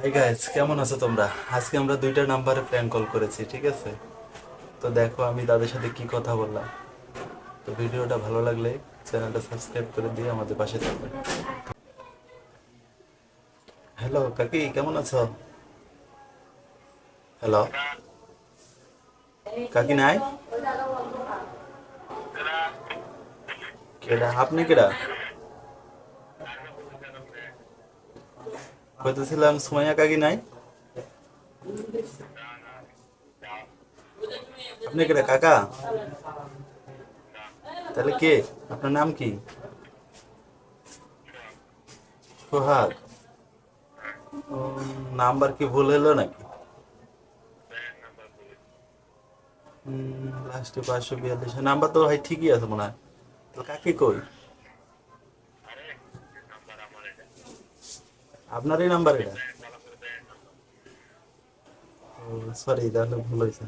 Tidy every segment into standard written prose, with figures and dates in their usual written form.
Hi guys, কেমন আছো তোমরা? আজকে আমরা দুইটা নাম্বারে প্র্যাঙ্ক কল করেছি, ঠিক আছে? তো দেখো আমি তাদের সাথে কি কথা বললাম। তো ভিডিওটা ভালো লাগলে চ্যানেলটা সাবস্ক্রাইব করে দিয়ে আমাদের পাশে থাকবে। হ্যালো কাকি, কেমন আছো? হ্যালো কাকি নাই? কেডা আপনি? কেডা কইতেছিলাম সুমাইয়া কাকি নাই? আপনি কেডা কাকা? তাহলে কে? আপনার নাম কি? সোহাগ। নাম্বার কি ভুল হলো নাকি? লাস্টে 542 নাম্বার তো ভাই ঠিকই আছে মনে হয়। তো কাকি কই? আপনারই নাম্বার এটা? সরি, তাহলে ভুল হয়েছে।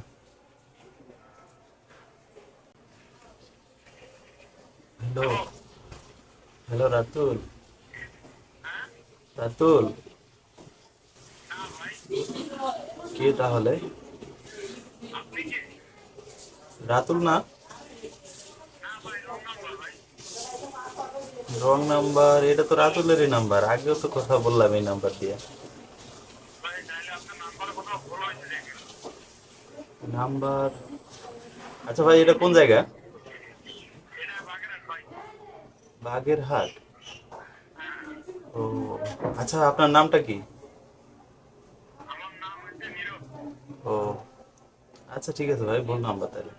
হ্যালো। হ্যালো রাতুল। রাতুল। কে তাহলে? রাতুল না? Wrong number? এটা তো রাতুলেরই নাম্বার, আগেও তো কথা বললাম এই নাম্বার দিয়ে। নাম্বার? আচ্ছা ভাই, এটা কোন জায়গা? বাগেরহাট? ও আচ্ছা, আপনার নামটা কি? ও আচ্ছা, ঠিক আছে ভাই, ভুল নাম্বার তাহলে।